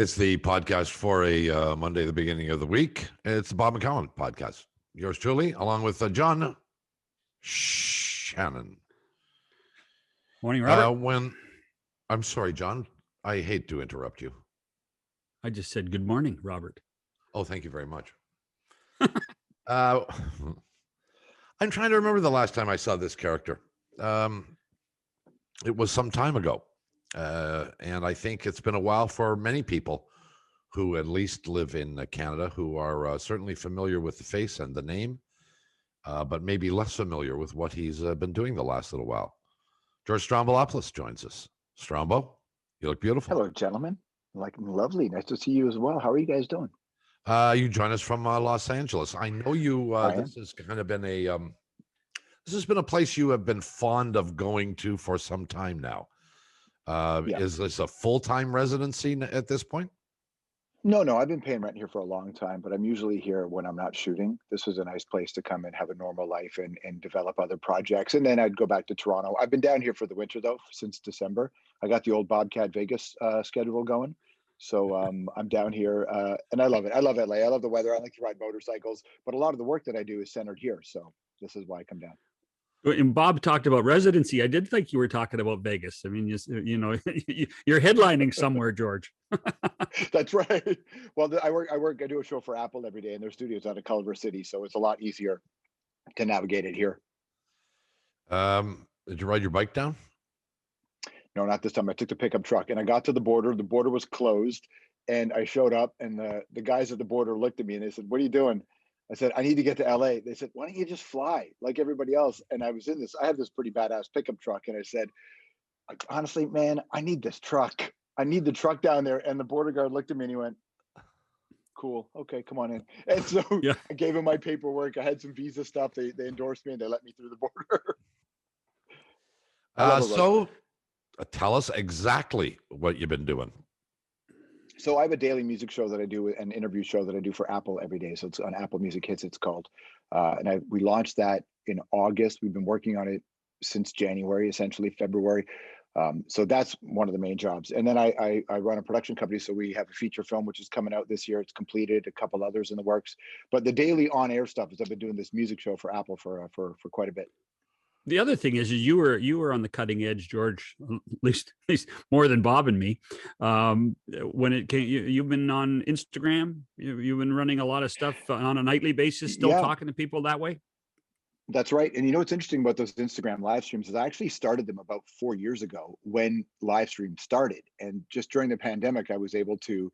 It's the podcast for a Monday, the beginning of the week. It's the Bob McCown podcast. Yours truly, along with John Shannon. Morning, Robert. I'm sorry, John. I hate to interrupt you. I just said good morning, Robert. Oh, thank you very much. I'm trying to remember the last time I saw this character. It was some time ago. And I think it's been a while for many people who at least live in Canada who are certainly familiar with the face and the name, but maybe less familiar with what he's been doing the last little while. George Stromboulopoulos joins us. Strombo, you look beautiful. Hello, gentlemen. Lovely. Nice to see you as well. How are you guys doing? You join us from Los Angeles. I know you. This has kind of been this has been a place you have been fond of going to for some time now. Is this a full-time residency at this point? No, I've been paying rent here for a long time, but I'm usually here when I'm not shooting. This was a nice place to come and have a normal life and develop other projects. And then I'd go back to Toronto. I've been down here for the winter, though, since December. I got the old Bobcat Vegas schedule going. So I'm down here, and I love it. I love LA. I love the weather. I like to ride motorcycles. But a lot of the work that I do is centered here. So this is why I come down. And Bob talked about residency. I did think you were talking about Vegas. I mean, you know, you're headlining somewhere, George. That's right. Well, I do a show for Apple every day in their studios out of Culver City, so it's a lot easier to navigate it here. Did you ride your bike down? No, not this time. I took the pickup truck and I got to the border. The border was closed, and I showed up, and the guys at the border looked at me and they said, "What are you doing?" I said, "I need to get to LA." They said, "Why don't you just fly like everybody else?" And I have this pretty badass pickup truck. And I said, "Honestly, man, I need this truck. I need the truck down there." And the border guard looked at me and he went, "Cool. Okay, come on in." And so I gave him my paperwork. I had some visa stuff. They endorsed me and they let me through the border. So tell us exactly what you've been doing. So I have a daily music show that I do, an interview show that I do for Apple every day. So it's on Apple Music Hits, it's called. We launched that in August. We've been working on it since January, essentially February. So that's one of the main jobs. And then I run a production company. So we have a feature film, which is coming out this year. It's completed, a couple others in the works. But the daily on-air stuff is I've been doing this music show for Apple for quite a bit. The other thing is you were on the cutting edge, George, at least more than Bob and me. When it came, you've been on Instagram. You've been running a lot of stuff on a nightly basis, still talking to people that way. That's right. And you know what's interesting about those Instagram live streams is I actually started them about 4 years ago when live streams started. And just during the pandemic, I was able to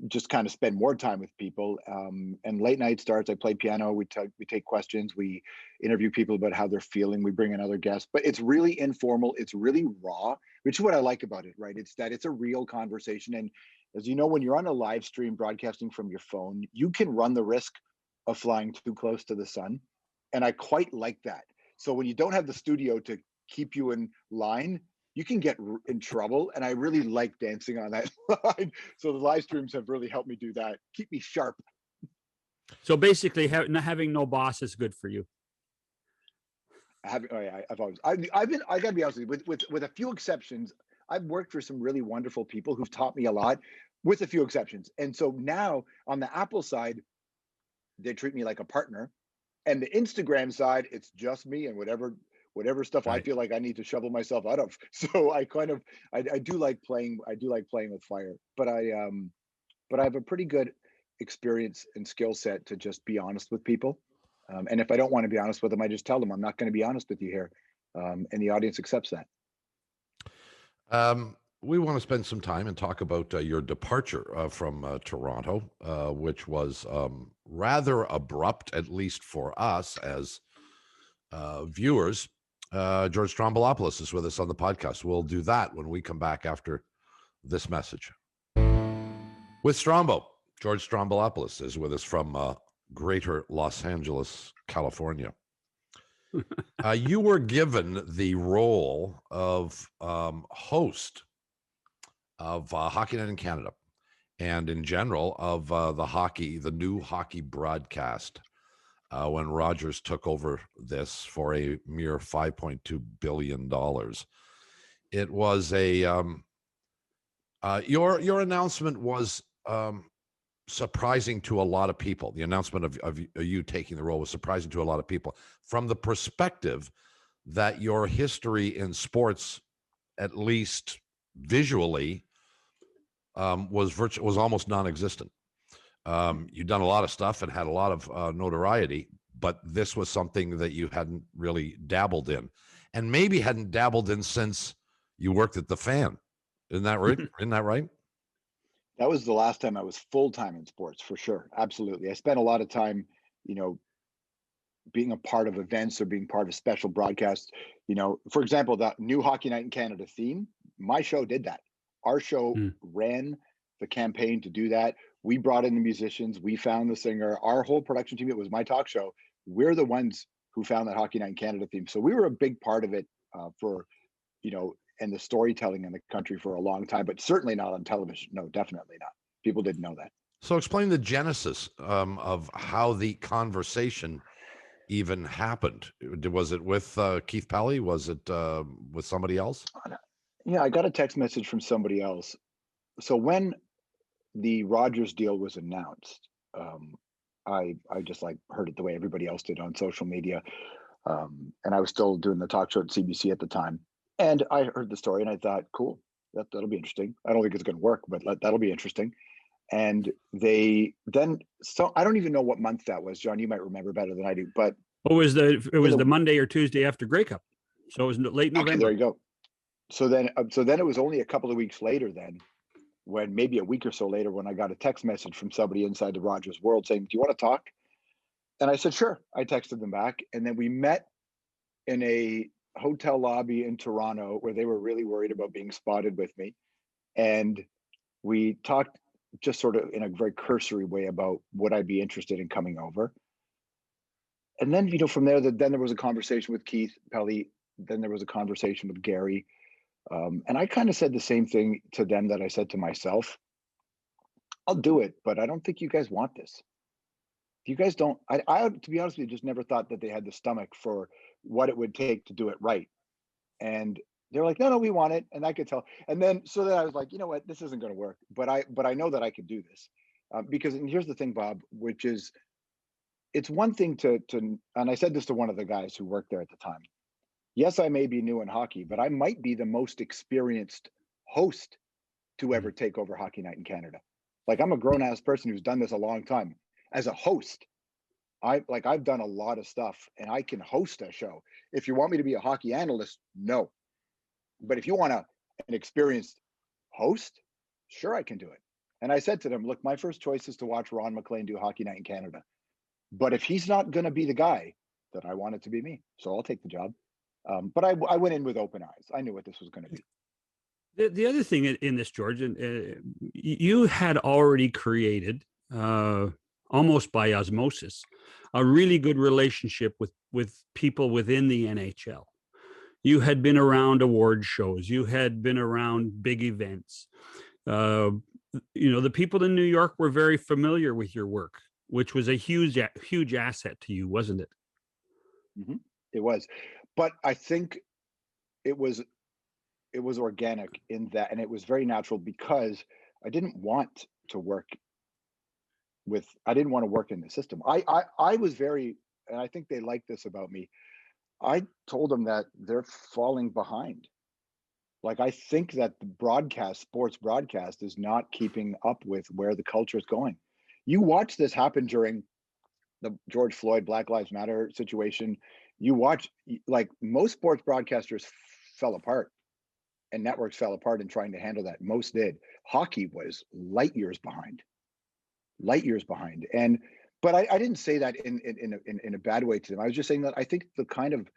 just kind of spend more time with people. And late night starts, I play piano, we take questions, we interview people about how they're feeling, we bring in other guests, but it's really informal, it's really raw, which is what I like about it, right? It's that it's a real conversation. And as you know, when you're on a live stream broadcasting from your phone, you can run the risk of flying too close to the sun. And I quite like that. So when you don't have the studio to keep you in line, you can get in trouble. And I really like dancing on that line. So the live streams have really helped me do that. Keep me sharp. So basically having no boss is good for you. I gotta be honest with you, with a few exceptions, I've worked for some really wonderful people who've taught me a lot, with a few exceptions. And so now on the Apple side, they treat me like a partner. And the Instagram side, it's just me and whatever stuff I feel like I need to shovel myself out of. So I do like playing with fire, but I have a pretty good experience and skill set to just be honest with people. And if I don't want to be honest with them, I just tell them I'm not going to be honest with you here. And the audience accepts that. We want to spend some time and talk about your departure from Toronto, which was rather abrupt, at least for us as viewers. George Stromboulopoulos is with us on the podcast. We'll do that when we come back after this message. With Strombo, George Stromboulopoulos is with us from Greater Los Angeles, California. You were given the role of host of Hockey Night in Canada, and in general of the new hockey broadcast when Rogers took over this for a mere $5.2 billion. It was Your announcement was surprising to a lot of people. The announcement of you taking the role was surprising to a lot of people from the perspective that your history in sports, at least visually, was almost non-existent. You'd done a lot of stuff and had a lot of notoriety, but this was something that you hadn't really dabbled in, and maybe hadn't dabbled in since you worked at the Fan. Isn't that right? Isn't that right? That was the last time I was full-time in sports, for sure. Absolutely. I spent a lot of time, you know, being a part of events or being part of special broadcasts. You know, for example, the new Hockey Night in Canada theme, my show did that. Our show ran the campaign to do that. We brought in the musicians. We found the singer. Our whole production team, it was my talk show. We're the ones who found that Hockey Night in Canada theme. So we were a big part of it for, you know, and the storytelling in the country for a long time, but certainly not on television. No, definitely not. People didn't know that. So explain the genesis of how the conversation even happened. Was it with Keith Pelly? Was it with somebody else? Yeah, I got a text message from somebody else. So when the Rogers deal was announced, I just like heard it the way everybody else did on social media. And I was still doing the talk show at CBC at the time. And I heard the story and I thought, cool, that'll be interesting. I don't think it's going to work, but that'll be interesting. And they then, so I don't even know what month that was, John. You might remember better than I do, but it was the Monday or Tuesday after Grey Cup, so it was late November. Okay, there you go. So then it was only a couple of weeks later, then, when maybe a week or so later, when I got a text message from somebody inside the Rogers world saying, "Do you want to talk?" And I said, "Sure." I texted them back, and then we met in a hotel lobby in Toronto where they were really worried about being spotted with me, and we talked just sort of in a very cursory way about would I be interested in coming over. And then, you know, from there, then there was a conversation with Keith Pelly. Then there was a conversation with Gary. And I kind of said the same thing to them that I said to myself. I'll do it, but I don't think you guys want this. You guys don't, I to be honest with you, just never thought that they had the stomach for what it would take to do it right. And they're like, no, we want it. And I could tell. And then, so then I was like, you know what, this isn't going to work, but I know that I could do this. Because, and here's the thing, Bob, which is, it's one thing to, and I said this to one of the guys who worked there at the time. Yes, I may be new in hockey, but I might be the most experienced host to ever take over Hockey Night in Canada. Like, I'm a grown-ass person who's done this a long time. As a host, I've done a lot of stuff and I can host a show. If you want me to be a hockey analyst, no. But if you want an experienced host, sure, I can do it. And I said to them, look, my first choice is to watch Ron McLean do Hockey Night in Canada. But if he's not going to be the guy, then I want it to be me. So I'll take the job. But I went in with open eyes. I knew what this was going to be. The other thing in this, George, you had already created, almost by osmosis, a really good relationship with people within the NHL. You had been around award shows. You had been around big events. You know, the people in New York were very familiar with your work, which was a huge asset to you, wasn't it? Mm-hmm. It was. But I think it was organic in that, and it was very natural because I didn't want to work in the system. I was very, and I think they like this about me. I told them that they're falling behind. Like, I think that the sports broadcast is not keeping up with where the culture is going. You watch this happen during the George Floyd Black Lives Matter situation. You watch, like, most sports broadcasters fell apart and networks fell apart in trying to handle that. Most did. Hockey was light years behind. But I didn't say that in a bad way to them. I was just saying that I think the kind of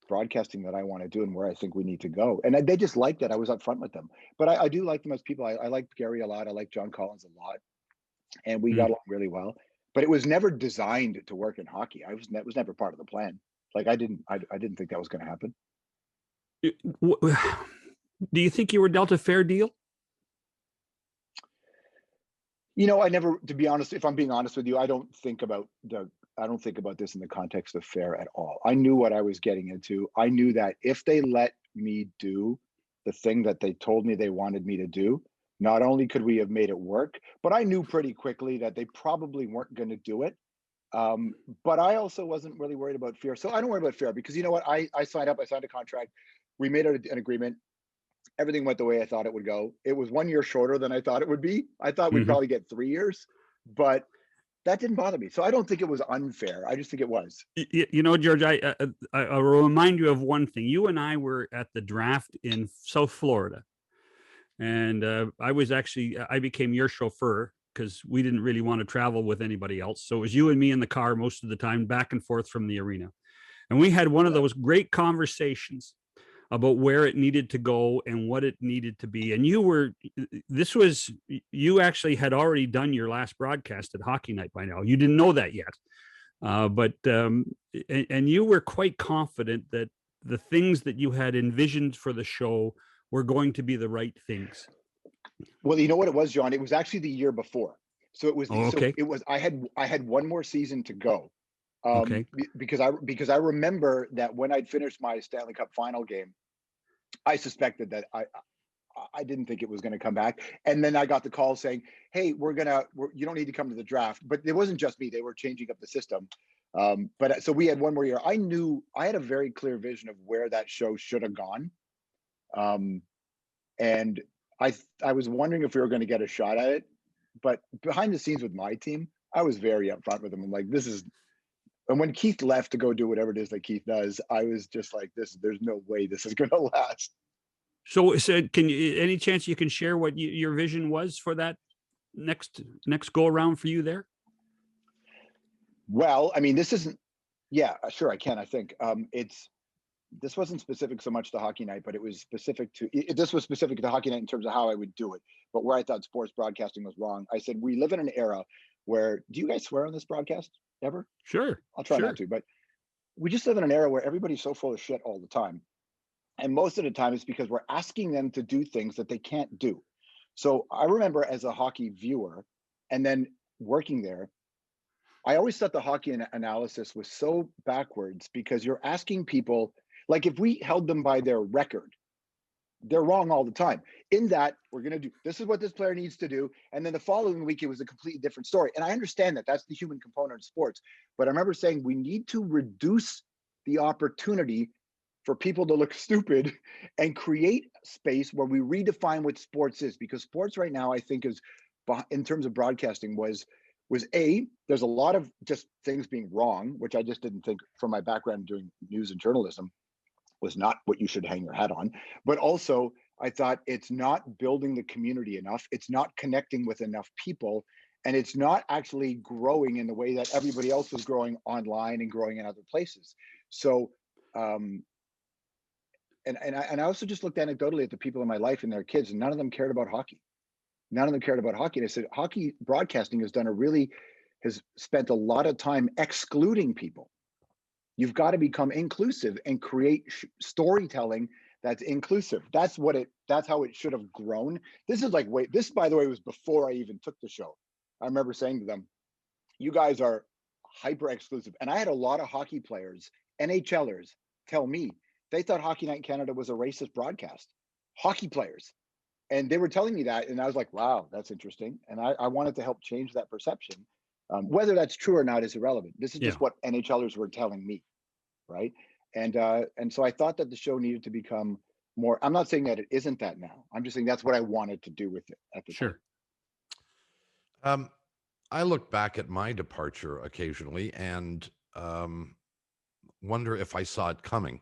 broadcasting that I want to do and where I think we need to go. And they just liked that. I was upfront with them. But I do like them as people. I like Gary a lot. I like John Collins a lot. And we got along really well. But it was never designed to work in hockey. It was never part of the plan. Like, I didn't think that was going to happen. Do you think you were dealt a fair deal? You know, I never, to be honest, if I'm being honest with you, I don't think about this in the context of fair at all. I knew what I was getting into. I knew that if they let me do the thing that they told me they wanted me to do, Not only could we have made it work, but I knew pretty quickly that they probably weren't going to do it. Um, but I also wasn't really worried about fear. So I don't worry about fear because you know what? I signed up, I signed a contract. We made an agreement. Everything went the way I thought it would go. It was 1 year shorter than I thought it would be. I thought we'd Mhm. probably get 3 years, but that didn't bother me. So I don't think it was unfair. I just think it was. You know, George, I will remind you of one thing. You and I were at the draft in South Florida, and I became your chauffeur because we didn't really want to travel with anybody else. So it was you and me in the car most of the time, back and forth from the arena. And we had one of Yeah. those great conversations about where it needed to go and what it needed to be. And you actually had already done your last broadcast at Hockey Night by now. You didn't know that yet. And you were quite confident that the things that you had envisioned for the show were going to be the right things. Well, you know what it was, John? It was actually the year before. So it was Oh, okay. I had one more season to go. Okay. Because I remember that when I'd finished my Stanley Cup final game, I suspected that I didn't think it was going to come back. And then I got the call saying, "Hey, you don't need to come to the draft." But it wasn't just me; they were changing up the system. But so we had one more year. I knew I had a very clear vision of where that show should have gone, and I was wondering if we were going to get a shot at it. But behind the scenes with my team, I was very upfront with them. I'm like, "This is." And when Keith left to go do whatever it is that Keith does, I was just like, "This. There's no way this is going to last." So, can you, any chance you can share what your vision was for that next go around for you there? Well, I mean, this isn't. Yeah, sure, I can. I think this wasn't specific so much to Hockey Night, but it was specific to this was specific to Hockey Night in terms of how I would do it. But where I thought sports broadcasting was wrong, I said we live in an era where. Do you guys swear on this broadcast ever? Sure. I'll try Sure. not to, but we just live in an era where everybody's so full of shit all the time. And most of the time it's because we're asking them to do things that they can't do. So I remember as a hockey viewer and then working there, I always thought the hockey analysis was so backwards because you're asking people, like if we held them by their record, they're wrong all the time. In that, we're going to do this is what this player needs to do. And then the following week, it was a completely different story. And I understand that that's the human component of sports. But I remember saying we need to reduce the opportunity for people to look stupid and create space where we redefine what sports is. Because sports right now, I think, is in terms of broadcasting was there's a lot of just things being wrong, which I just didn't think from my background doing news and journalism was not what you should hang your hat on. But also, I thought it's not building the community enough. It's not connecting with enough people. And it's not actually growing in the way that everybody else was growing online and growing in other places. So, and I also just looked anecdotally at the people in my life and their kids, and none of them cared about hockey. None of them cared about hockey. And I said, hockey broadcasting has spent a lot of time excluding people. You've got to become inclusive and create storytelling that's inclusive. That's how it should have grown. This, by the way, was before I even took the show. I remember saying to them, you guys are hyper exclusive. And I had a lot of hockey players, NHLers, tell me they thought Hockey Night in Canada was a racist broadcast. Hockey players. And they were telling me that. And I was like, wow, that's interesting. And I wanted to help change that perception. Whether that's true or not is irrelevant. This is just what NHLers were telling me, right? And so I thought that the show needed to become more. I'm not saying that it isn't that now. I'm just saying that's what I wanted to do with it at the time. I look back at my departure occasionally and wonder if I saw it coming,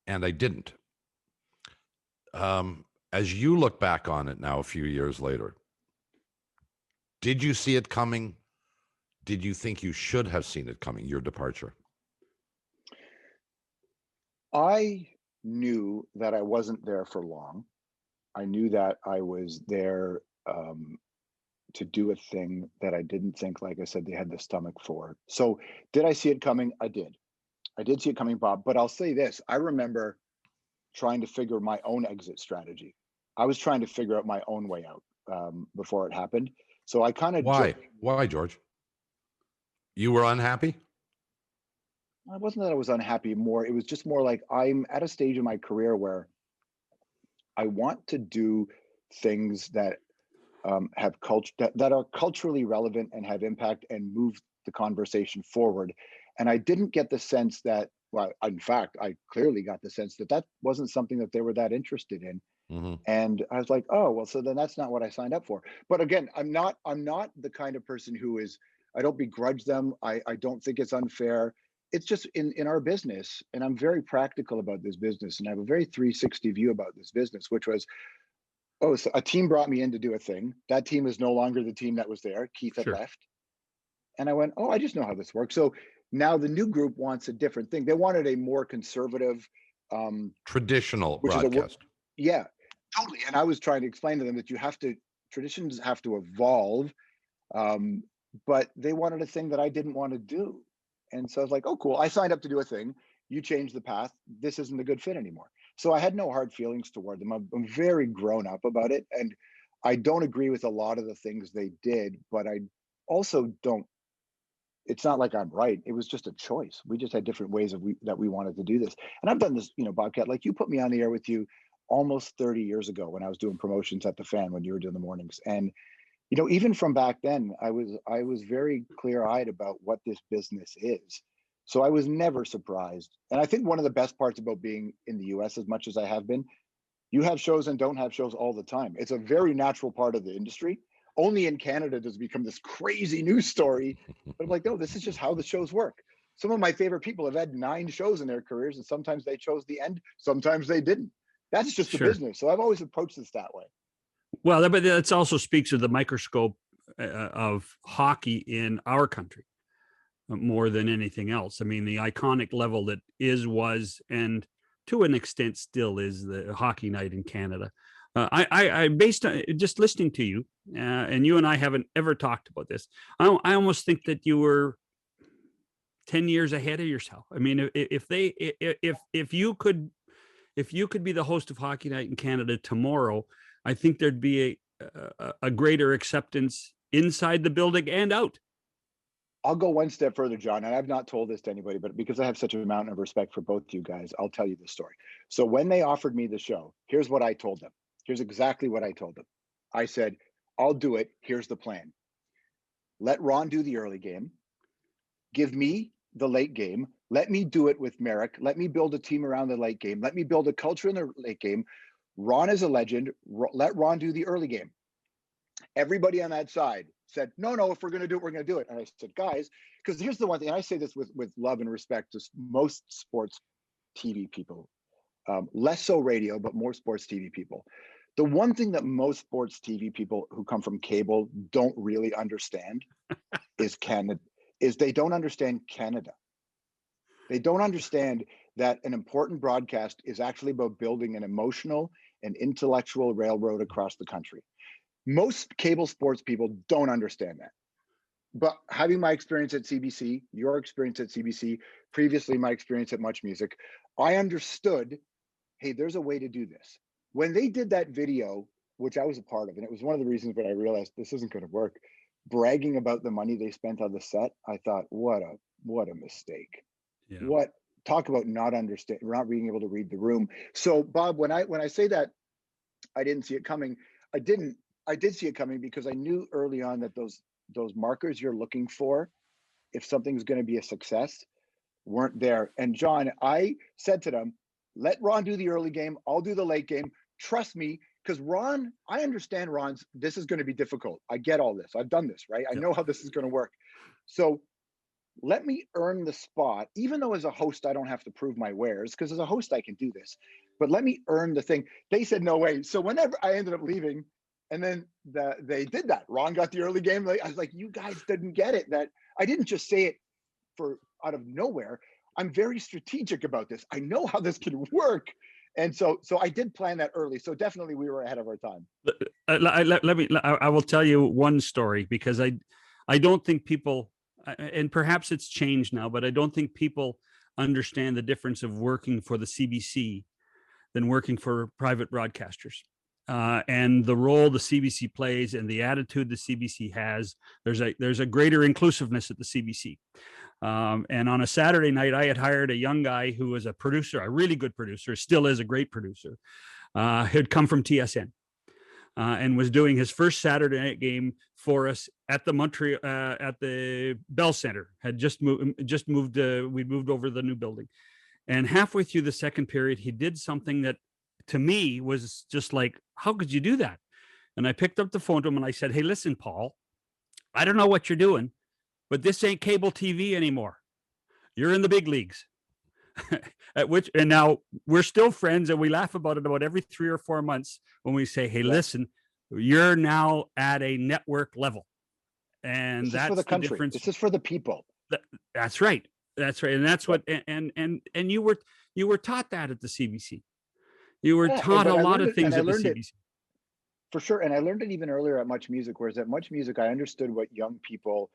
and I didn't. As you look back on it now, a few years later, did you see it coming? Did you think you should have seen it coming, your departure? I knew that I wasn't there for long. I knew that I was there to do a thing that I didn't think, like I said, they had the stomach for. So did I see it coming? I did. I did see it coming, Bob. But I'll say this. I remember trying to figure my own exit strategy. I was trying to figure out my own way out before it happened. So I kind of... Why, George? You were unhappy? It wasn't that I was unhappy. It was just more like I'm at a stage in my career where I want to do things that have culture that are culturally relevant and have impact and move the conversation forward. And I didn't get the sense that, well, in fact, I clearly got the sense that that wasn't something that they were that interested in. And I was like, oh, well, so then that's not what I signed up for. But again, I'm not the kind of person who is, I don't begrudge them. I don't think it's unfair. It's just in our business, and I'm very practical about this business, and I have a very 360 view about this business, which was, oh, so a team brought me in to do a thing. That team is no longer the team that was there. Keith had left. And I went, oh, I just know how this works. So now the new group wants a different thing. They wanted a more conservative, traditional broadcast. Yeah, totally. And I was trying to explain to them that traditions have to evolve. But they wanted a thing that I didn't want to do. And so I was like, oh, cool. I signed up to do a thing. You changed the path. This isn't a good fit anymore. So I had no hard feelings toward them. I'm very grown up about it. And I don't agree with a lot of the things they did, but I also don't, it's not like I'm right. It was just a choice. We just had different ways that we wanted to do this. And I've done this, Bobcat, like you put me on the air with you almost 30 years ago when I was doing promotions at the Fan, when you were doing the mornings. And even from back then, I was very clear-eyed about what this business is. So I was never surprised. And I think one of the best parts about being in the US, as much as I have been, you have shows and don't have shows all the time. It's a very natural part of the industry. Only in Canada does it become this crazy news story. But I'm like, no, this is just how the shows work. Some of my favorite people have had 9 shows in their careers, and sometimes they chose the end, sometimes they didn't. That's just the business. So I've always approached this that way. Well, but that also speaks of the microscope of hockey in our country more than anything else. I mean, the iconic level that was, and to an extent still is, the hockey night in Canada. I based on just listening to you, and you and I haven't ever talked about this. I almost think that you were 10 years ahead of yourself. I mean, if you could be the host of Hockey Night in Canada tomorrow, I think there'd be a greater acceptance inside the building and out. I'll go one step further, John, and I've not told this to anybody, but because I have such a mountain of respect for both you guys, I'll tell you the story. So when they offered me the show, here's what I told them. Here's exactly what I told them. I said, I'll do it. Here's the plan. Let Ron do the early game. Give me the late game. Let me do it with Merrick. Let me build a team around the late game. Let me build a culture in the late game. Ron is a legend. Let Ron do the early game. Everybody on that side said, no, if we're going to do it, we're going to do it. And I said, guys, because here's the one thing, and I say this with love and respect to most sports TV people, less so radio, but more sports TV people. The one thing that most sports TV people who come from cable don't really understand is they don't understand Canada. They don't understand that an important broadcast is actually about building an emotional and intellectual railroad across the country. Most cable sports people don't understand that. But having my experience at CBC, your experience at CBC, previously my experience at Much Music, I understood, hey, there's a way to do this. When they did that video, which I was a part of, and it was one of the reasons that I realized this isn't going to work, bragging about the money they spent on the set, I thought, what a mistake. Yeah. What, talk about not being able to read the room. So Bob, when I say that I didn't see it coming, I did see it coming because I knew early on that those markers you're looking for, if something's going to be a success, weren't there. And John, I said to them, let Ron do the early game. I'll do the late game. Trust me, because Ron, I understand this is going to be difficult. I get all this. I've done this, right? I know how this is going to work. So let me earn the spot, even though as a host, I don't have to prove my wares, because as a host, I can do this. But let me earn the thing. They said, no way. So whenever I ended up leaving, and then they did that. Ron got the early game. I was like, you guys didn't get it. That I didn't just say it out of nowhere. I'm very strategic about this. I know how this can work. And so I did plan that early. So definitely we were ahead of our time. I will tell you one story, because I don't think people, and perhaps it's changed now, but I don't think people understand the difference of working for the CBC than working for private broadcasters. And the role the CBC plays and the attitude the CBC has. There's a greater inclusiveness at the CBC. And on a Saturday night, I had hired a young guy who was a producer, a really good producer, still is a great producer, who'd come from TSN. and was doing his first Saturday night game for us at the Montreal at the Bell Center. Had just moved. We moved over to the new building, and halfway through the second period, he did something that, to me, was just like, how could you do that? And I picked up the phone to him and I said, "Hey, listen, Paul, I don't know what you're doing, but this ain't cable TV anymore. You're in the big leagues." At which, and now we're still friends, and we laugh about it about every 3 or 4 months when we say, "Hey, listen, you're now at a network level," and that's the difference. This is for the people. That's right. That's right, and that's what. And you were taught that at the CBC. You were taught a lot of things at the CBC. For sure, and I learned it even earlier at Much Music. Whereas at Much Music, I understood what young people.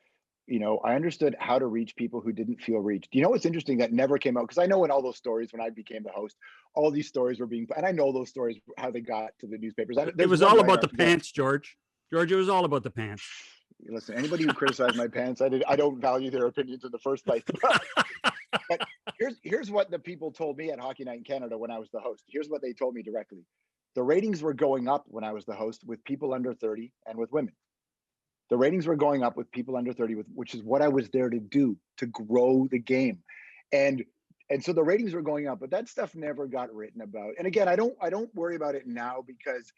I understood how to reach people who didn't feel reached. You know what's interesting that never came out? Because I know in all those stories, when I became the host, all these stories were being, and I know those stories, how they got to the newspapers. It was all about the pants, George. George, it was all about the pants. Listen, anybody who criticized my pants, I don't value their opinions in the first place. But here's what the people told me at Hockey Night in Canada when I was the host. Here's what they told me directly. The ratings were going up when I was the host with people under 30 and with women. The ratings were going up with people under 30, which is what I was there to do, to grow the game. And so the ratings were going up, but that stuff never got written about. And again, I don't worry about it now because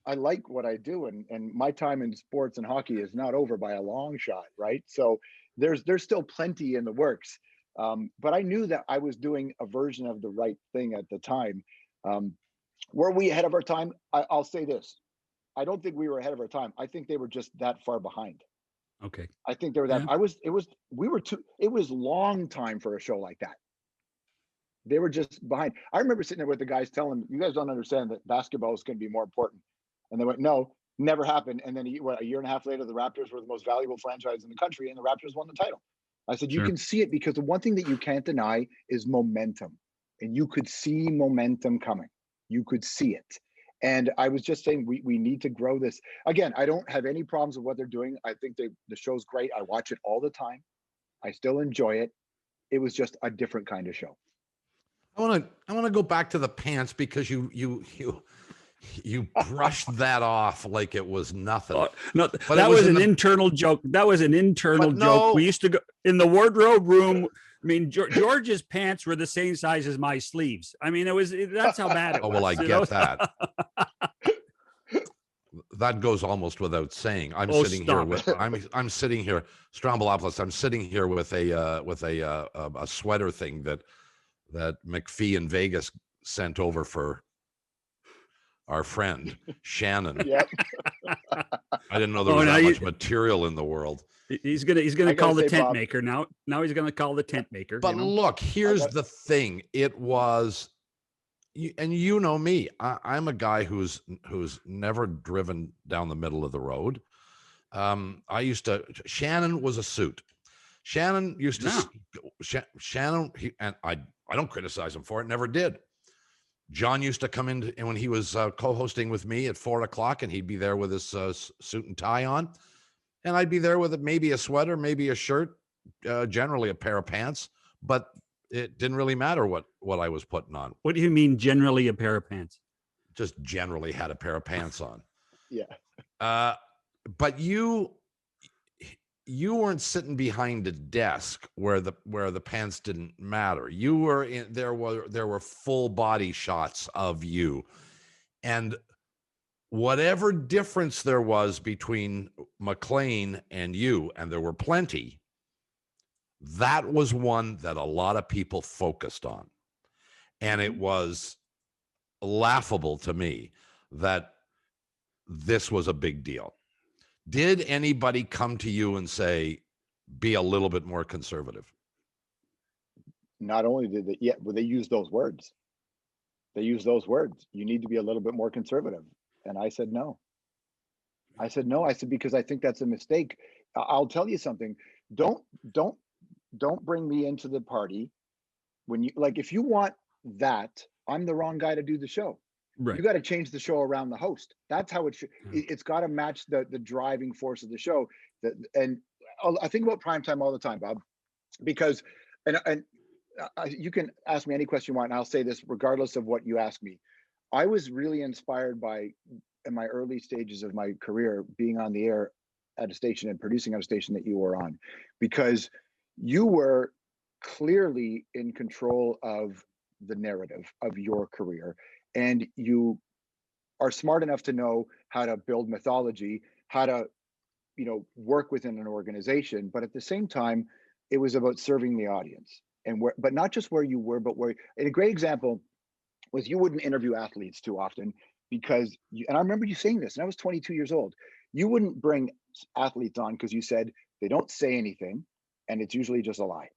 I like what I do, and my time in sports and hockey is not over by a long shot, right? So there's still plenty in the works. But I knew that I was doing a version of the right thing at the time. Were we ahead of our time? I'll say this. I don't think we were ahead of our time. I think they were just that far behind. Okay. I think they were that. Yeah. It was long time for a show like that. They were just behind. I remember sitting there with the guys telling them, "You guys don't understand that basketball is going to be more important." And they went, "No, never happened." And then a year and a half later, the Raptors were the most valuable franchise in the country, and the Raptors won the title. I said, "You can see it, because the one thing that you can't deny is momentum." And you could see momentum coming. You could see it. And I was just saying, we need to grow this. Again, I don't have any problems with what they're doing. I think the show's great. I watch it all the time. I still enjoy it. It was just a different kind of show. I want to go back to the pants, because you brushed that off like it was nothing. No, but that was an internal joke. That was an internal joke. We used to go in the wardrobe room. I mean, George's pants were the same size as my sleeves. I mean, that's how bad it was. Oh, well, I get that. That goes almost without saying. I'm sitting here, Stromboulopoulos. I'm sitting here with a sweater thing that McPhee in Vegas sent over for our friend Shannon. Yep. I didn't know there was that much material in the world. He's gonna call the tent maker now. Now he's gonna call the tent maker. But look, here's the thing. It was, and you know me. I'm a guy who's never driven down the middle of the road. Shannon was a suit. Shannon used to. Shannon, and I don't criticize him for it. Never did. John used to come in, and when he was co-hosting with me at 4:00, and he'd be there with his suit and tie on, and I'd be there with maybe a sweater, maybe a shirt, generally a pair of pants, but it didn't really matter what I was putting on. What do you mean, generally a pair of pants? Just generally had a pair of pants on. Yeah. But you weren't sitting behind a desk where the pants didn't matter. You were in there were full body shots of you, and whatever difference there was between McLean and you, and there were plenty, that was one that a lot of people focused on. And it was laughable to me that this was a big deal. Did anybody come to you and say, be a little bit more conservative? Not only did they, but they used those words. They used those words. You need to be a little bit more conservative. And I said, no. I said, because I think that's a mistake. I'll tell you something. Don't bring me into the party when if you want that, I'm the wrong guy to do the show. Right. You got to change the show around the host. That's how it should. It's got to match the driving force of the show. And I think about primetime all the time, Bob, because you can ask me any question you want, and I'll say this regardless of what you ask me. I was really inspired by in my early stages of my career being on the air at a station and producing at a station that you were on, because you were clearly in control of the narrative of your career, and you are smart enough to know how to build mythology, how to, you know, work within an organization. But at the same time, it was about serving the audience, and where, but not just where you were, but where. And a great example was you wouldn't interview athletes too often because you, and I remember you saying this, and I was 22 years old. You wouldn't bring athletes on because you said they don't say anything and it's usually just a lie.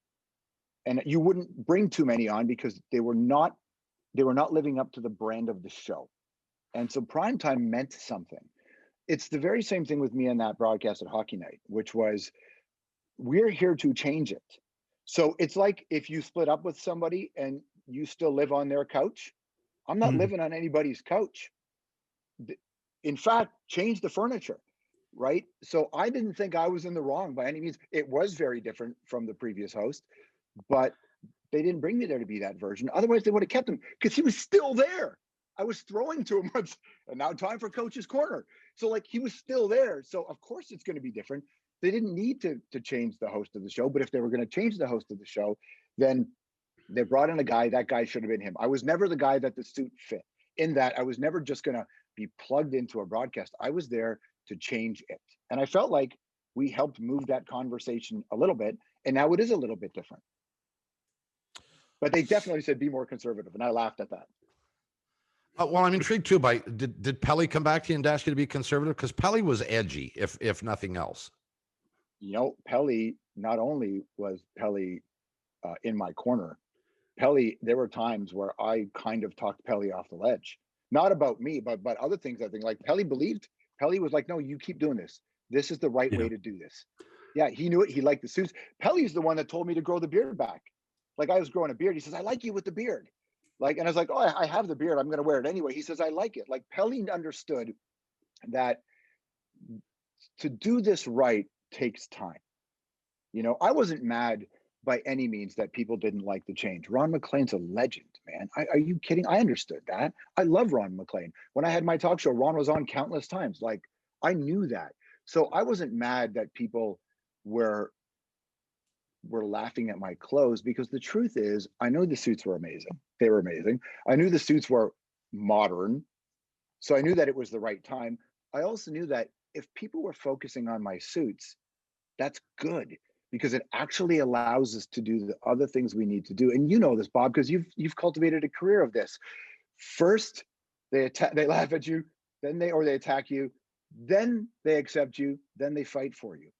And you wouldn't bring too many on because they were not living up to the brand of the show. And so primetime meant something. It's the very same thing with me on that broadcast at Hockey Night, which was, we're here to change it. So it's like if you split up with somebody and you still live on their couch, I'm not living on anybody's couch. In fact, change the furniture, right? So I didn't think I was in the wrong by any means. It was very different from the previous host, but they didn't bring me there to be that version. Otherwise, they would have kept him because he was still there. I was throwing to him once, and now time for Coach's Corner. So like he was still there. So of course it's going to be different. They didn't need to change the host of the show, but if they were going to change the host of the show, then they brought in a guy. That guy should have been him. I was never the guy that the suit fit. In that, I was never just going to be plugged into a broadcast. I was there to change it. And I felt like we helped move that conversation a little bit. And now it is a little bit different. But they definitely said, be more conservative. And I laughed at that. Well, I'm intrigued too by, did Pelly come back to you and ask you to be conservative? Because Pelly was edgy, if nothing else. You know, Pelly, not only was Pelly in my corner, Pelly, there were times where I kind of talked Pelly off the ledge. Not about me, but other things. I think like Pelly believed. Pelly was like, no, you keep doing this. This is the right way to do this. Yeah, he knew it. He liked the suits. Pelly's the one that told me to grow the beard back. Like I was growing a beard. He says, I like you with the beard. Like, and I was like, oh, I have the beard. I'm going to wear it anyway. He says, I like it. Like Pelly understood that to do this right takes time. You know, I wasn't mad by any means that people didn't like the change. Ron MacLean's a legend, man. Are you kidding? I understood that. I love Ron MacLean. When I had my talk show, Ron was on countless times. Like I knew that. So I wasn't mad that people were laughing at my clothes, because the truth is, I know the suits were amazing. They were amazing. I knew the suits were modern. So I knew that it was the right time. I also knew that if people were focusing on my suits, that's good, because it actually allows us to do the other things we need to do. And you know this, Bob, because you've cultivated a career of this. First, they laugh at you, then they attack you, then they accept you, then they fight for you.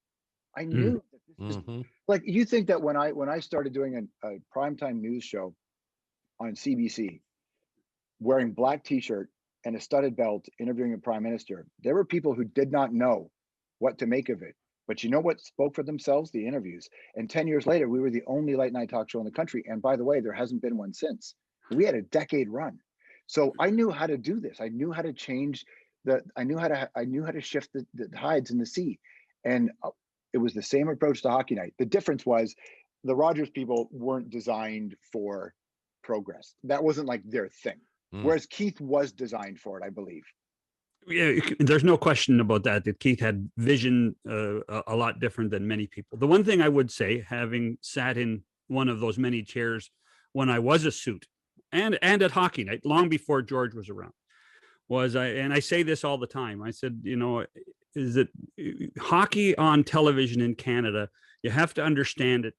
I knew that this is, like, you think that when I started doing a primetime news show on CBC, wearing black t-shirt and a studded belt, interviewing a prime minister, there were people who did not know what to make of it. But you know what spoke for themselves? The interviews. And 10 years later, we were the only late night talk show in the country. And by the way, there hasn't been one since. We had a decade run. So I knew how to do this. I knew how to change I knew how to shift the tides in the sea. And it was the same approach to Hockey Night. The difference was the Rogers people weren't designed for progress. That wasn't like their thing. Whereas Keith was designed for it, I believe. Yeah, there's no question about that Keith had vision a lot different than many people. The one thing I would say, having sat in one of those many chairs when I was a suit and at Hockey Night, long before George was around, and I say this all the time, I said, you know, is that hockey on television in Canada, you have to understand it,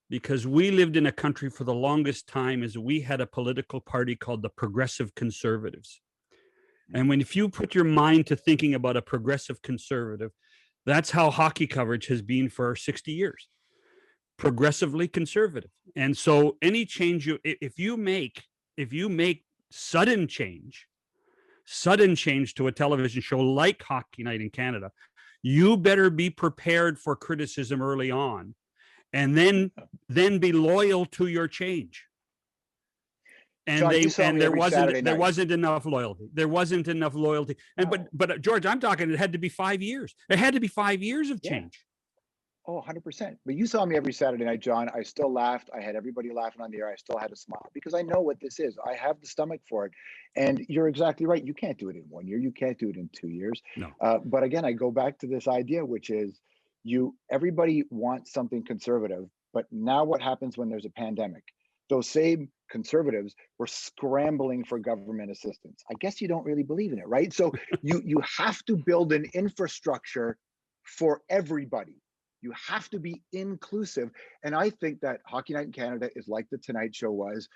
because we lived in a country for the longest time as we had a political party called the Progressive Conservatives. And if you put your mind to thinking about a progressive conservative, that's how hockey coverage has been for 60 years, progressively conservative. And so any change if you make sudden change to a television show like Hockey Night in Canada, you better be prepared for criticism early on, and then be loyal to your change. And John, there wasn't enough loyalty. There wasn't enough loyalty. And but George, I'm talking, it had to be 5 years. It had to be 5 years of change. Oh, 100%. But you saw me every Saturday night, John. I still laughed. I had everybody laughing on the air. I still had a smile because I know what this is. I have the stomach for it. And you're exactly right. You can't do it in 1 year. You can't do it in 2 years. No. But again, I go back to this idea, which is everybody wants something conservative. But now what happens when there's a pandemic? Those same conservatives were scrambling for government assistance. I guess you don't really believe in it, right? So you have to build an infrastructure for everybody. You have to be inclusive. And I think that Hockey Night in Canada is like the Tonight Show was.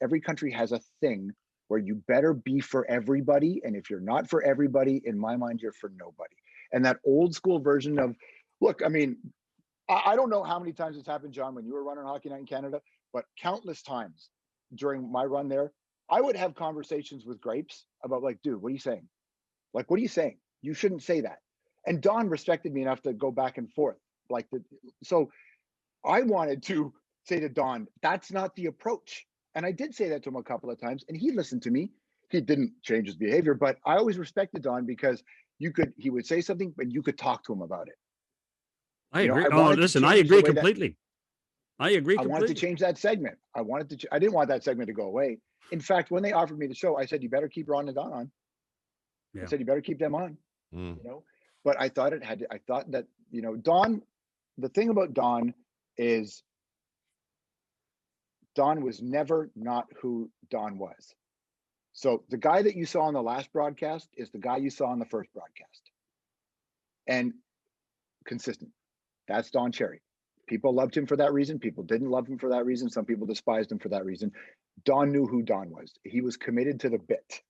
Every country has a thing where you better be for everybody. And if you're not for everybody, in my mind, you're for nobody. And that old school version of, look, I mean, I don't know how many times it's happened, John, when you were running Hockey Night in Canada, but countless times during my run there, I would have conversations with Grapes about like, dude, what are you saying? Like, what are you saying? You shouldn't say that. And Don respected me enough to go back and forth. So I wanted to say to Don, that's not the approach. And I did say that to him a couple of times and he listened to me. He didn't change his behavior, but I always respected Don because he would say something, but you could talk to him about it. I agree. Listen, I agree completely. I agree completely. I wanted to change that segment. I didn't want that segment to go away. In fact, when they offered me the show, I said, you better keep Ron and Don on. Yeah. I said, you better keep them on, but I thought that, Don, the thing about Don is Don was never not who Don was. So the guy that you saw on the last broadcast is the guy you saw on the first broadcast. And consistent. That's Don Cherry. People loved him for that reason. People didn't love him for that reason. Some people despised him for that reason. Don knew who Don was. He was committed to the bit.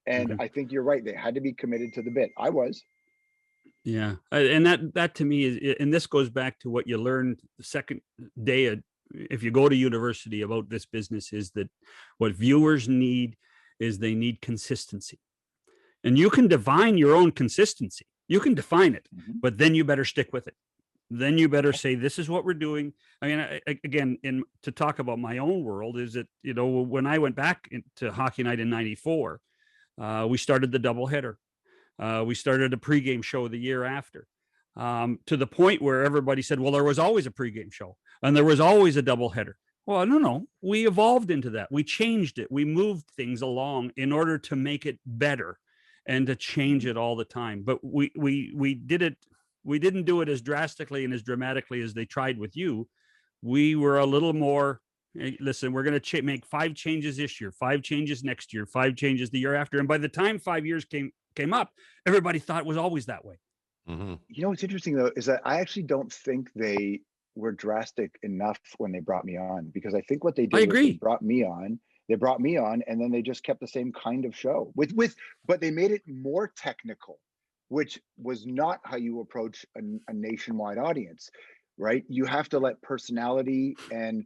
And I think you're right. They had to be committed to the bit. I was. Yeah. And that to me is, and this goes back to what you learned the second day if you go to university about this business, is that what viewers need is they need consistency. And you can define your own consistency. You can define it, but then you better stick with it. Then you better say, this is what we're doing. I mean, again, to talk about my own world is that, when I went back to Hockey Night in '94, we started the doubleheader. We started a pregame show the year after, to the point where everybody said, well, there was always a pregame show and there was always a doubleheader. Well, no, we evolved into that. We changed it. We moved things along in order to make it better and to change it all the time. But we did it. We didn't do it as drastically and as dramatically as they tried with you. We were a little more, hey, listen, we're going to make 5 changes this year, 5 changes next year, 5 changes the year after. And by the time 5 years came up, everybody thought it was always that way. What's interesting though, is that I actually don't think they were drastic enough when they brought me on, because I think what they did was they brought me on, and then they just kept the same kind of show but they made it more technical, which was not how you approach a nationwide audience, right? You have to let personality and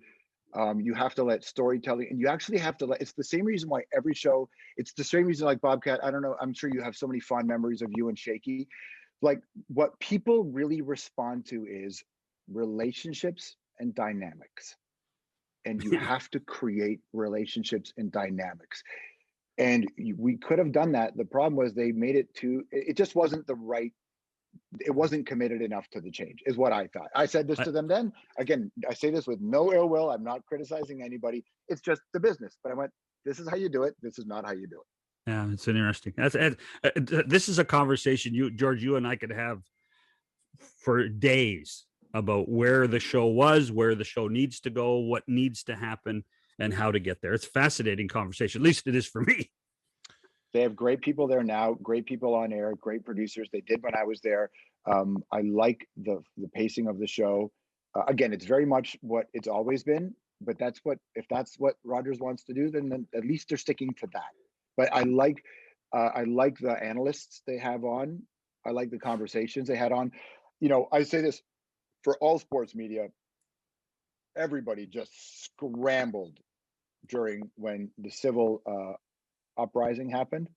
you have to let storytelling, and you actually have to it's the same reason why every show, it's the same reason like Bobcat, I don't know, I'm sure you have so many fond memories of you and Shaky. Like what people really respond to is relationships and dynamics. And you have to create relationships and dynamics. And we could have done that. The problem was they made it it just wasn't it wasn't committed enough to the change, is what I thought. I said this to them then. Again, I say this with no ill will. I'm not criticizing anybody. It's just the business. But I went, this is how you do it. This is not how you do it. Yeah, it's interesting. This is a conversation George, you and I could have for days about where the show was, where the show needs to go, what needs to happen, and how to get there. It's a fascinating conversation. At least it is for me. They have great people there now, great people on air, great producers. They did when I was there. I like the pacing of the show. Again, it's very much what it's always been, but if that's what Rogers wants to do, then at least they're sticking to that. But I like the analysts they have on. I like the conversations they had on. I say this for all sports media, everybody just scrambled when the civil uprising happened.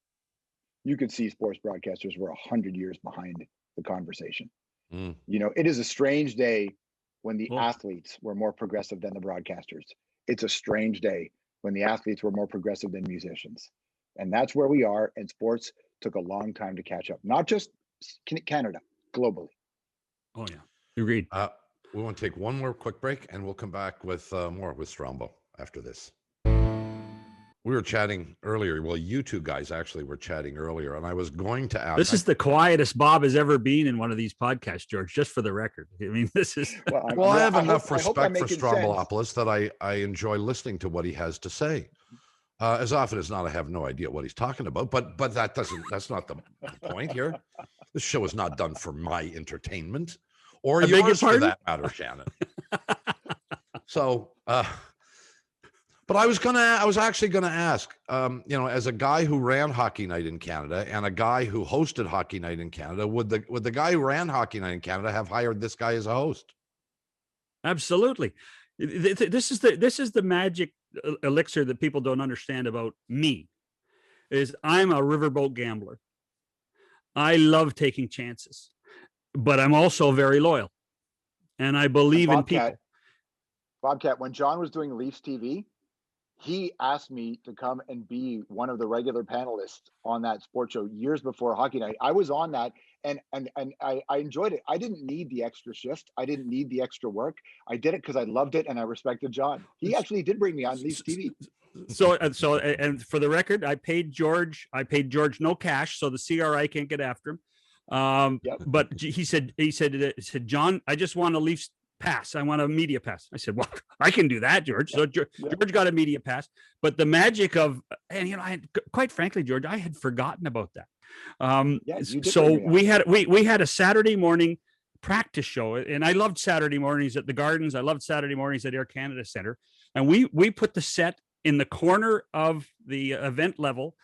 You could see sports broadcasters were 100 years behind the conversation. It is a strange day when the athletes were more progressive than the broadcasters. It's a strange day when the athletes were more progressive than musicians. And that's where we are. And sports took a long time to catch up, not just Canada, globally. Oh, yeah. Agreed. We want to take one more quick break, and we'll come back with more with Strombo after this. We were chatting earlier. Well, you two guys actually were chatting earlier, and I was going to ask. This is the quietest Bob has ever been in one of these podcasts, George, just for the record. I mean, this is. Well, I have enough respect for Strombolopoulos that I enjoy listening to what he has to say. As often as not, I have no idea what he's talking about, but that's not the point here. This show is not done for my entertainment or yours for that matter, Shannon. So, but I was actually gonna ask, as a guy who ran Hockey Night in Canada and a guy who hosted Hockey Night in Canada, would the guy who ran Hockey Night in Canada have hired this guy as a host? Absolutely. This is the magic elixir that people don't understand about me. Is I'm a riverboat gambler. I love taking chances, but I'm also very loyal, and I believe in people. Bobcat, when John was doing Leafs TV, he asked me to come and be one of the regular panelists on that sports show years before Hockey Night. I was on that, and I enjoyed it. I didn't need the extra shift. I didn't need the extra work. I did it because I loved it and I respected John. He actually did bring me on Leafs TV. So, and for the record, I paid George no cash, so the CRI can't get after him. But he said, John, I just want a Leafs pass. I want a media pass. I said, well, I can do that, George. So George got a media pass, but the magic of, and quite frankly, George, I had forgotten about that. So we had a Saturday morning practice show, and I loved Saturday mornings at the Gardens. I loved Saturday mornings at Air Canada Center. And we put the set in the corner of the event level.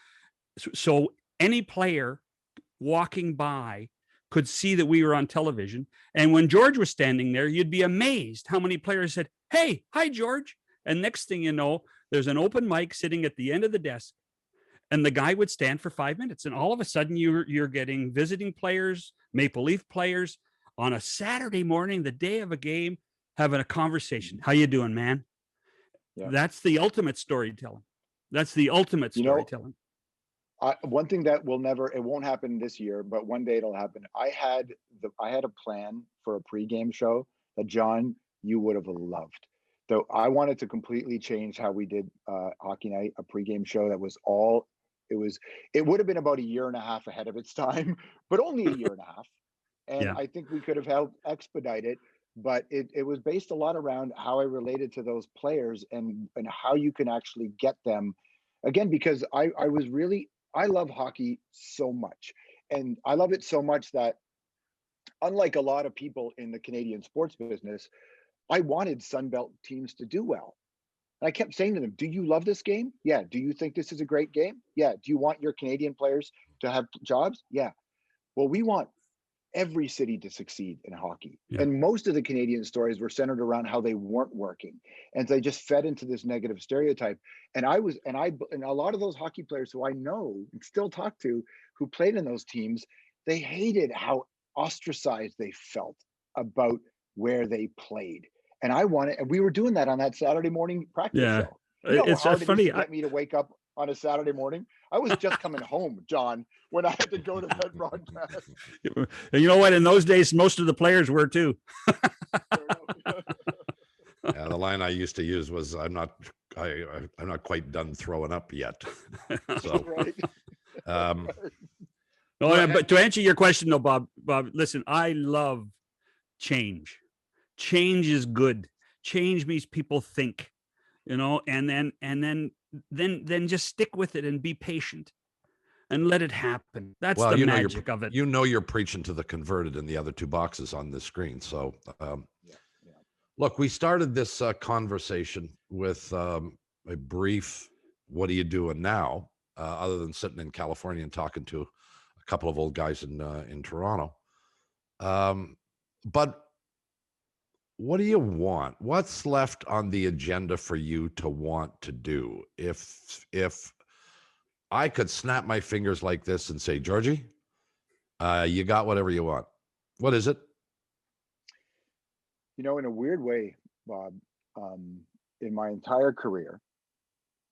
So any player walking by could see that we were on television. And when George was standing there, you'd be amazed how many players said, "Hey, hi, George." And next thing you know, there's an open mic sitting at the end of the desk, and the guy would stand for 5 minutes. And all of a sudden you're getting visiting players, Maple Leaf players on a Saturday morning, the day of a game, having a conversation. How you doing, man? Yeah. That's the ultimate storytelling. That's the ultimate storytelling. One thing that it won't happen this year, but one day it'll happen. I had a plan for a pregame show that, John, you would have loved. So I wanted to completely change how we did Hockey Night, a pregame show that was it would have been about a year and a half ahead of its time, but only a year and a half. And I think we could have helped expedite it, but it was based a lot around how I related to those players and how you can actually get them again, because I love hockey so much, and I love it so much that, unlike a lot of people in the Canadian sports business, I wanted Sunbelt teams to do well. And I kept saying to them, do you love this game? Yeah. Do you think this is a great game? Yeah. Do you want your Canadian players to have jobs? Yeah. Well, we want every city to succeed in hockey. Yeah. And most of the Canadian stories were centered around how they weren't working, and they just fed into this negative stereotype. And a lot of those hockey players who I know and still talk to, who played in those teams, they hated how ostracized they felt about where they played. And we were doing that on that Saturday morning practice show. You know, it's how hard funny. It get me to wake up on a Saturday morning. I was just coming home, John, when I had to go to that broadcast. And you know what? In those days, most of the players were too. Yeah, the line I used to use was, "I'm not quite done throwing up yet." So, but to answer your question, though, Bob, listen, I love change. Change is good. Change means people think, and then just stick with it and be patient and let it happen. That's the magic of it. You're preaching to the converted in the other two boxes on this screen. So, look, we started this conversation with a brief, "What are you doing now?" Other than sitting in California and talking to a couple of old guys in Toronto. But what do you want? What's left on the agenda for you to want to do? If I could snap my fingers like this and say, "Georgie, you got whatever you want," what is it? In a weird way, Bob, in my entire career,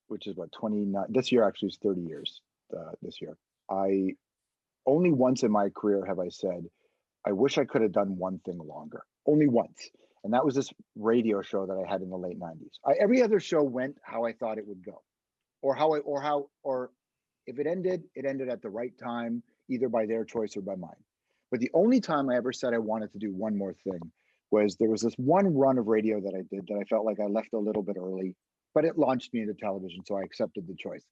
which is 29, this year actually is 30 years, this year, I only once in my career have I said, I wish I could have done one thing longer. only once. And that was this radio show that I had in the late 90s. Every other show went how I thought it would go, or if it ended at the right time, either by their choice or by mine. But the only time I ever said I wanted to do one more thing was there was this one run of radio that I did that I felt like I left a little bit early, but it launched me into television, so I accepted the choice.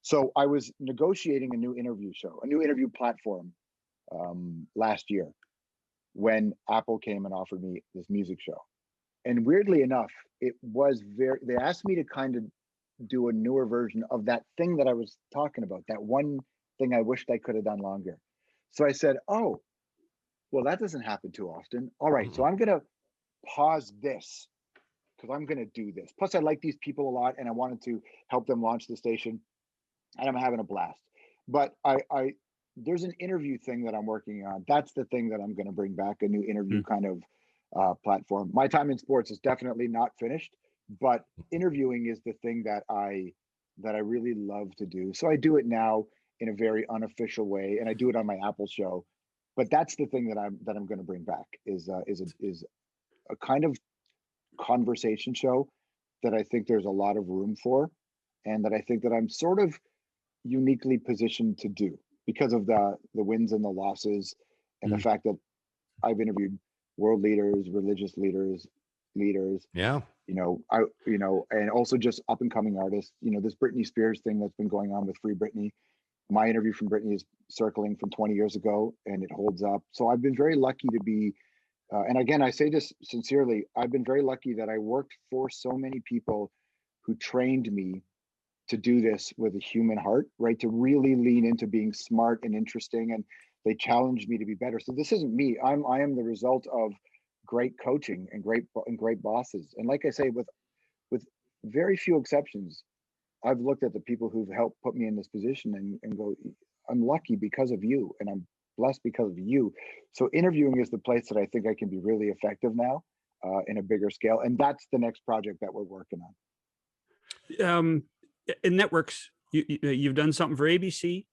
So I was negotiating a new interview show, a new interview platform last year when Apple came and offered me this music show. And weirdly enough, it was they asked me to kind of do a newer version of that thing that I was talking about, that one thing I wished I could have done longer. So I said, oh, well, that doesn't happen too often. All right, so I'm going to pause this because I'm going to do this. Plus, I like these people a lot and I wanted to help them launch the station, and I'm having a blast. But there's an interview thing that I'm working on. That's the thing that I'm going to bring back, a new interview kind of platform. My time in sports is definitely not finished, but interviewing is the thing that I really love to do. So I do it now in a very unofficial way, and I do it on my Apple show. But that's the thing that I'm going to bring back is a kind of conversation show that I think there's a lot of room for, and that I think that I'm sort of uniquely positioned to do because of the wins and the losses, and the fact that I've interviewed world leaders, religious leaders, Yeah. and also just up and coming artists. This Britney Spears thing that's been going on with Free Britney. My interview from Britney is circling from 20 years ago, and it holds up. So I've been very lucky to be, and again, I say this sincerely, I've been very lucky that I worked for so many people who trained me to do this with a human heart, right? To really lean into being smart and interesting, and they challenged me to be better. So this isn't me. I am the result of great coaching and great bosses. And like I say, with very few exceptions, I've looked at the people who've helped put me in this position and go, I'm lucky because of you, and I'm blessed because of you. So interviewing is the place that I think I can be really effective now in a bigger scale. And that's the next project that we're working on. In networks, you've done something for ABC,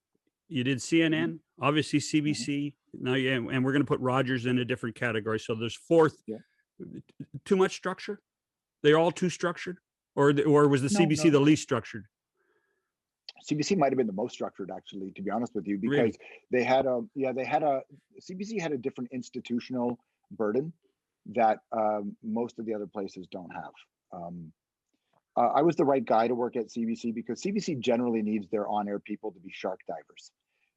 you did CNN, obviously CBC. Now, and we're going to put Rogers in a different category. So there's fourth. Yeah. Too much structure? They're all too structured, or was the CBC the least structured? CBC might have been the most structured, actually, to be honest with you, because Really? CBC had a different institutional burden that most of the other places don't have. I was the right guy to work at CBC because CBC generally needs their on-air people to be shark divers.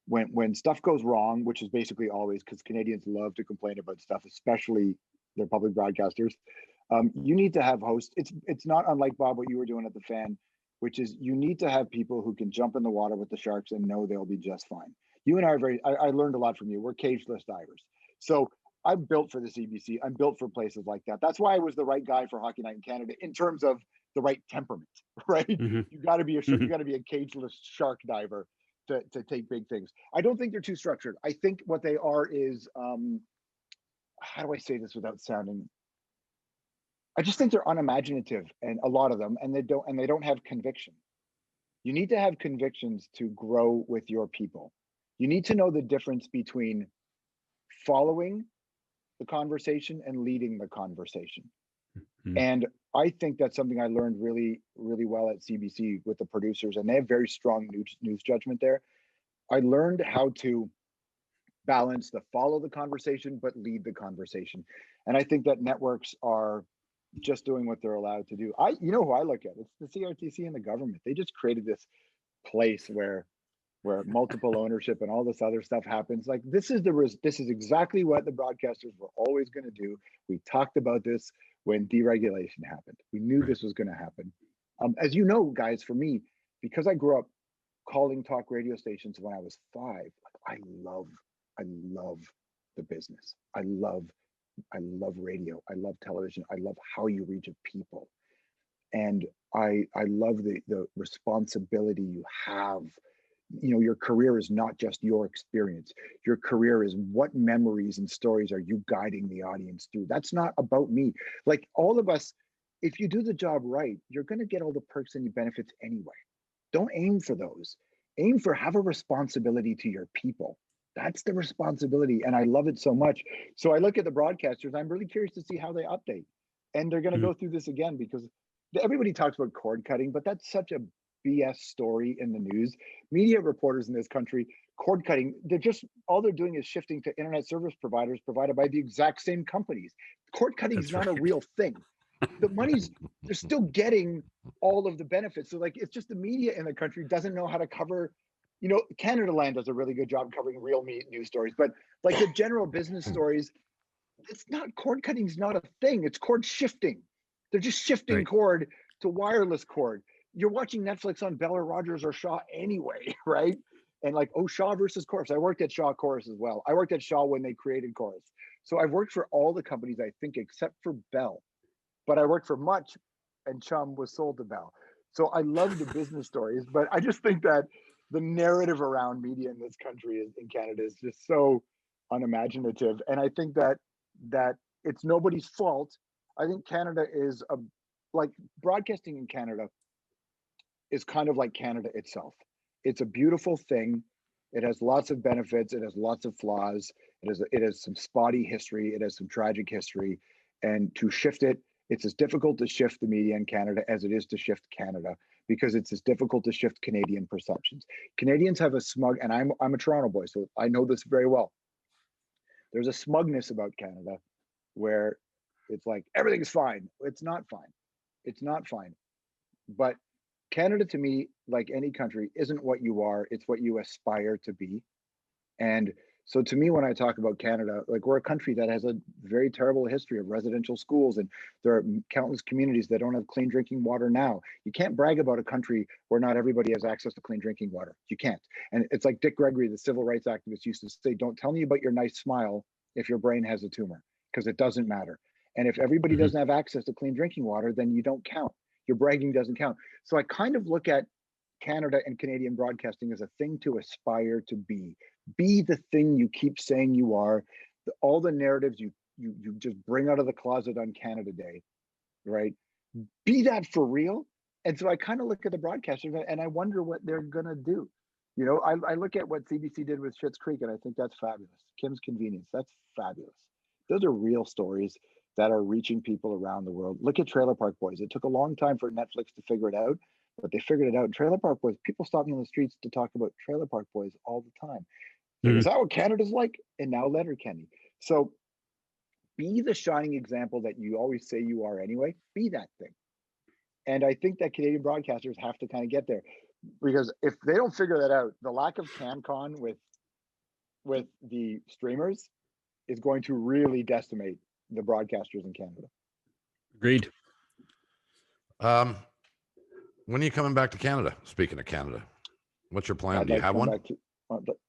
When stuff goes wrong, which is basically always, because Canadians love to complain about stuff, especially their public broadcasters, you need to have hosts. It's not unlike, Bob, what you were doing at the Fan, which is you need to have people who can jump in the water with the sharks and know they'll be just fine. You and I are I learned a lot from you. We're cageless divers. So I'm built for the CBC. I'm built for places like that. That's why I was the right guy for Hockey Night in Canada in terms of the right temperament, right? You got to be you got to be a cageless shark diver to take big things. I don't think they're too structured. I think what they are is, how do I say this without sounding? I just think they're unimaginative, and a lot of them, and they don't have conviction. You need to have convictions to grow with your people. You need to know the difference between following the conversation and leading the conversation. And I think that's something I learned really, really well at CBC with the producers, and they have very strong news judgment there. I learned how to balance the follow the conversation, but lead the conversation. And I think that networks are just doing what they're allowed to do. You know who I look at? It's the CRTC and the government. They just created this place where multiple ownership and all this other stuff happens. Like this is exactly what the broadcasters were always going to do. We talked about this when deregulation happened. We knew this was going to happen. As you know, guys, for me, because I grew up calling talk radio stations when I was 5, I love the business. I love radio. I love television. I love how you reach people. And I love the responsibility you have. Your career is not just your experience. Your career is what memories and stories are you guiding the audience through. That's not about me. Like all of us, if you do the job right, you're going to get all the perks and the benefits anyway. Don't aim for those. Aim for have a responsibility to your people. That's the responsibility. And I love it so much. So I look at the broadcasters, I'm really curious to see how they update. And they're going to Mhm. go through this again because everybody talks about cord cutting, but that's such a BS story in the news. Media reporters in this country, cord cutting, all they're doing is shifting to internet service providers provided by the exact same companies. Cord cutting is That's not a right. real thing. The money's, they're still getting all of the benefits. So like, it's just the media in the country doesn't know how to cover, Canada Land does a really good job covering real news stories, but like the general business stories, it's not, cord cutting is not a thing. It's cord shifting. They're just shifting Right. cord to wireless cord. You're watching Netflix on Bell or Rogers or Shaw anyway, right? And like, oh, Shaw versus Chorus. I worked at Shaw Chorus as well. I worked at Shaw when they created Chorus. So I've worked for all the companies, I think, except for Bell. But I worked for Much, and Chum was sold to Bell. So I love the business stories, but I just think that the narrative around media in this country, in Canada, is just so unimaginative. And I think that it's nobody's fault. I think Canada is like broadcasting in Canada is kind of like Canada itself. It's a beautiful thing. It has lots of benefits. It has lots of flaws. It has some spotty history. It has some tragic history. And to shift it, it's as difficult to shift the media in Canada as it is to shift Canada, because it's as difficult to shift Canadian perceptions. Canadians have a smug, and I'm a Toronto boy, so I know this very well. There's a smugness about Canada where it's like everything's fine. It's not fine. It's not fine. But Canada, to me, like any country, isn't what you are, it's what you aspire to be. And so to me, when I talk about Canada, like, we're a country that has a very terrible history of residential schools, and there are countless communities that don't have clean drinking water now. You can't brag about a country where not everybody has access to clean drinking water. You can't. And it's like Dick Gregory, the civil rights activist, used to say, don't tell me about your nice smile if your brain has a tumor, because it doesn't matter. And if everybody Mhm. doesn't have access to clean drinking water, then you don't count. Your bragging doesn't count. So I kind of look at Canada and Canadian broadcasting as a thing to aspire to be. Be the thing you keep saying you are. All the narratives you just bring out of the closet on Canada Day, right? Be that for real. And so I kind of look at the broadcasters and I wonder what they're gonna do. I look at what CBC did with Schitt's Creek, and I think that's fabulous. Kim's Convenience, that's fabulous. Those are real stories that are reaching people around the world. Look at Trailer Park Boys. It took a long time for Netflix to figure it out, but they figured it out. Trailer Park Boys, people stopping on the streets to talk about Trailer Park Boys all the time. Like, Mhm. is that what Canada's like? And now Letterkenny. So be the shining example that you always say you are anyway. Be that thing. And I think that Canadian broadcasters have to kind of get there, because if they don't figure that out, the lack of CanCon with the streamers is going to really decimate the broadcasters in Canada. Agreed. When are you coming back to Canada? Speaking of Canada, what's your plan? I'd Do you like to have come one? back to,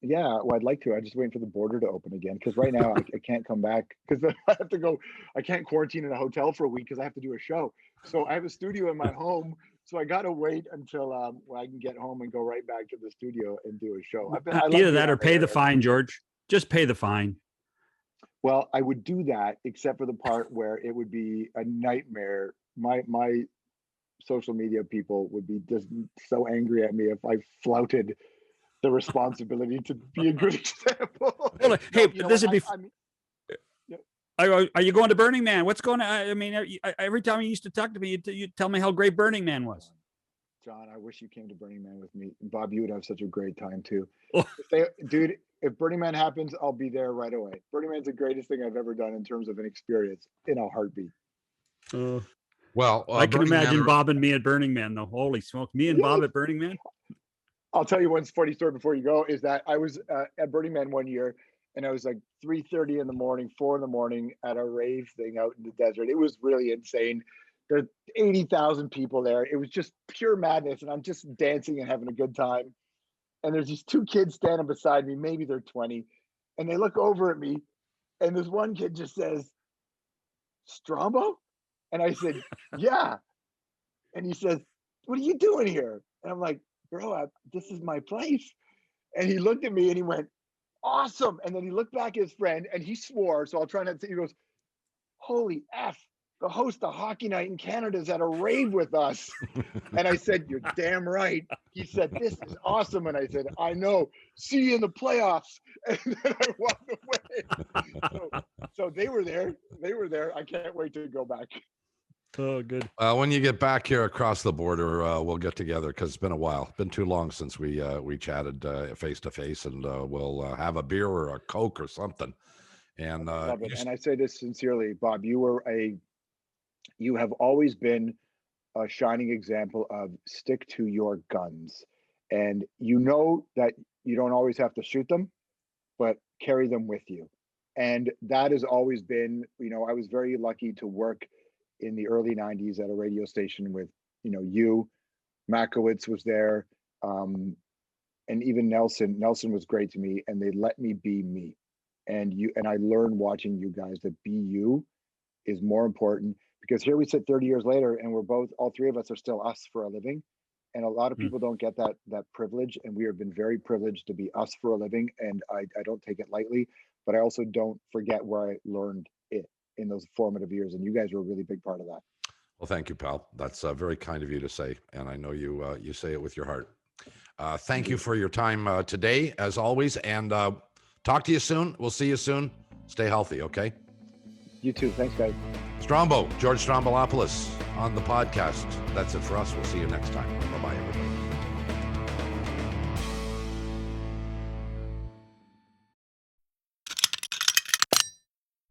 yeah, well, I'd like to. I'm just waiting for the border to open again, because right now I can't come back, because I have to go. I can't quarantine in a hotel for a week because I have to do a show. So I have a studio in my home, so I got to wait until I can get home and go right back to the studio and do a show. I love Either being that on or the pay the air. fine, George. Just pay the fine. Well, I would do that, except for the part where it would be a nightmare. My social media people would be just so angry at me if I flouted the responsibility to be a good example. Well, hey, You know this what? would be. I mean, yeah. Are you going to Burning Man? What's going on? I mean, every time you used to talk to me, you tell me how great Burning Man was. John, I wish you came to Burning Man with me. And Bob, you would have such a great time too. Oh. Dude, if Burning Man happens, I'll be there right away. Burning Man's the greatest thing I've ever done in terms of an experience, in a heartbeat. Well, I can Burning Man imagine Bob and me at Burning Man, though. Holy smoke. Me and Yeah. Bob at Burning Man? I'll tell you one funny story before you go, is that I was at Burning Man one year, and I was like 3:30 in the morning, 4 in the morning at a rave thing out in the desert. It was really insane. There's 80,000 people there. It was just pure madness, and I'm just dancing and having a good time. And there's these two kids standing beside me, maybe they're 20, and they look over at me, and this one kid just says, "Strombo?" And I said, "Yeah." And he says, "What are you doing here?" And I'm like, "Bro, this is my place." And he looked at me and he went, "Awesome." And then he looked back at his friend and he swore. So I'll try not to. He goes, "Holy F." the host of Hockey Night in Canada is at a rave with us. And I said, you're damn right. He said, this is awesome. And I said, I know. See you in the playoffs. And then I walked away. So they were there. They were there. I can't wait to go back. Oh, good. When you get back here across the border, we'll get together because it's been a while. It's been too long since we chatted face to face, and we'll have a beer or a Coke or something. And Love it. And I say this sincerely, Bob. You have always been a shining example of stick to your guns, and you know that you don't always have to shoot them, but carry them with you. And that has always been, I was very lucky to work in the early 90s at a radio station with, you, Makowitz was there, and even Nelson. Nelson was great to me, and they let me be me. And I learned watching you guys that be you is more important, because here we sit 30 years later, and all three of us are still us for a living. And a lot of people don't get that privilege, and we have been very privileged to be us for a living. And I don't take it lightly, but I also don't forget where I learned it in those formative years, and you guys were a really big part of that. Well, thank you, pal. That's very kind of you to say, and I know you say it with your heart. Thank you for your time today, as always, and talk to you soon. We'll see you soon. Stay healthy, okay? You too. Thanks, guys. Strombo, George Stromboulopoulos on the podcast. That's it for us. We'll see you next time. Bye-bye, everybody.